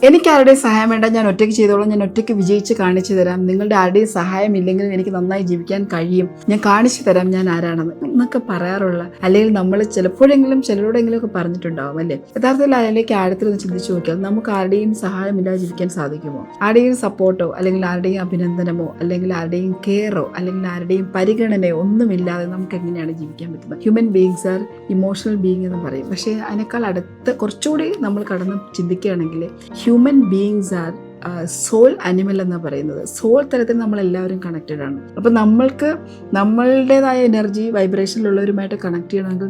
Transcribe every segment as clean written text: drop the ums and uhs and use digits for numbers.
എനിക്ക് ആരുടെയും സഹായം വേണ്ട, ഞാൻ ഒറ്റയ്ക്ക് ചെയ്തോളാം, ഞാൻ ഒറ്റയ്ക്ക് വിജയിച്ച് കാണിച്ചു തരാം, നിങ്ങളുടെ ആരുടെയും സഹായം ഇല്ലെങ്കിലും എനിക്ക് നന്നായി ജീവിക്കാൻ കഴിയും, ഞാൻ കാണിച്ചു തരാം ഞാൻ ആരാണെന്ന് എന്നൊക്കെ പറയാറുള്ള, അല്ലെങ്കിൽ നമ്മൾ ചിലപ്പോഴെങ്കിലും ചിലരോടെങ്കിലും ഒക്കെ പറഞ്ഞിട്ടുണ്ടാവും അല്ലേ. യഥാർത്ഥത്തിൽ അതിലേക്ക് ആഴത്തിൽ ഒന്ന് ചിന്തിച്ചു നോക്കിയാൽ നമുക്ക് ആരുടെയും സഹായമില്ലാതെ ജീവിക്കാൻ സാധിക്കുമോ? ആരുടെയും സപ്പോർട്ടോ അല്ലെങ്കിൽ ആരുടെയും അഭിനന്ദനമോ അല്ലെങ്കിൽ ആരുടെയും കെയറോ അല്ലെങ്കിൽ ആരുടെയും പരിഗണനയോ ഒന്നുമില്ലാതെ നമുക്ക് എങ്ങനെയാണ് ജീവിക്കാൻ പറ്റുന്നത്? Human beings are emotional being എന്ന് പറയും. പക്ഷേ അതിനേക്കാൾ അടുത്ത് കുറച്ചുകൂടി നമ്മൾ കടന്ന് ചിന്തിക്കുകയാണെങ്കിൽ human beings are soul animal എന്ന് പറയുന്നത്. സോൾ തരത്തിൽ നമ്മളെല്ലാവരും കണക്റ്റഡ് ആണ്. അപ്പം നമ്മൾക്ക് നമ്മളുടേതായ എനർജി വൈബ്രേഷനിലുള്ളവരുമായിട്ട് കണക്ട് ചെയ്യണമെങ്കിൽ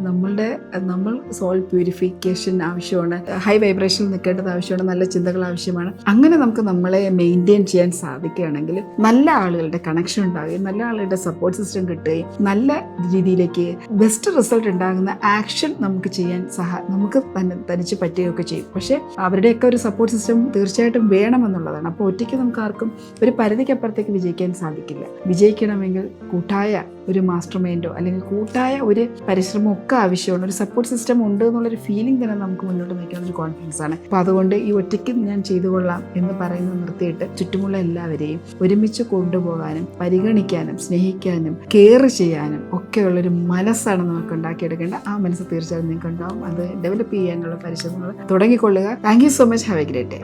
നമ്മൾ സോൾ പ്യൂരിഫിക്കേഷൻ ആവശ്യമാണ്, ഹൈ വൈബ്രേഷനിൽ നിൽക്കേണ്ടത് ആവശ്യമാണ്, നല്ല ചിന്തകൾ ആവശ്യമാണ്. അങ്ങനെ നമുക്ക് നമ്മളെ മെയിൻറ്റെയിൻ ചെയ്യാൻ സാധിക്കുകയാണെങ്കിൽ നല്ല ആളുകളുടെ കണക്ഷൻ ഉണ്ടാവുകയും നല്ല ആളുകളുടെ സപ്പോർട്ട് സിസ്റ്റം കിട്ടുകയും നല്ല രീതിയിലേക്ക് ബെസ്റ്റ് റിസൾട്ട് ഉണ്ടാകുന്ന ആക്ഷൻ നമുക്ക് ചെയ്യാൻ നമുക്ക് തനിച്ച് പറ്റുകയൊക്കെ ചെയ്യും. പക്ഷേ അവരുടെയൊക്കെ ഒരു സപ്പോർട്ട് സിസ്റ്റം തീർച്ചയായിട്ടും വേണമെന്നുള്ളതാണ്. അപ്പോൾ ഒറ്റയ്ക്ക് നമുക്ക് ആർക്കും ഒരു പരിധിക്കപ്പുറത്തേക്ക് വിജയിക്കാൻ സാധിക്കില്ല. വിജയിക്കണമെങ്കിൽ കൂട്ടായ ഒരു മാസ്റ്റർ മൈൻഡോ അല്ലെങ്കിൽ കൂട്ടായ ഒരു പരിശ്രമം ഒക്കെ ആവശ്യമാണ്. ഒരു സപ്പോർട്ട് സിസ്റ്റം ഉണ്ട് എന്നുള്ളൊരു ഫീലിംഗ് തന്നെ നമുക്ക് മുന്നോട്ട് നയിക്കാവുന്ന ഒരു കോൺഫിഡൻസ് ആണ്. അപ്പോൾ അതുകൊണ്ട് ഈ ഒറ്റയ്ക്ക് ഞാൻ ചെയ്തു കൊള്ളാം എന്ന് പറയുന്നത് നിർത്തിയിട്ട് ചുറ്റുമുള്ള എല്ലാവരെയും ഒരുമിച്ച് കൊണ്ടുപോകാനും പരിഗണിക്കാനും സ്നേഹിക്കാനും കെയർ ചെയ്യാനും ഒക്കെയുള്ളൊരു മനസ്സാണ് നമുക്ക് ഉണ്ടാക്കിയെടുക്കേണ്ടത്. ആ മനസ്സ് തീർച്ചയായും നിങ്ങൾക്ക് ഉണ്ടാവും. അത് ഡെവലപ്പ് ചെയ്യാനുള്ള പരിശ്രമങ്ങൾ തുടങ്ങിക്കൊള്ളുക. Thank you so much. Have a great day.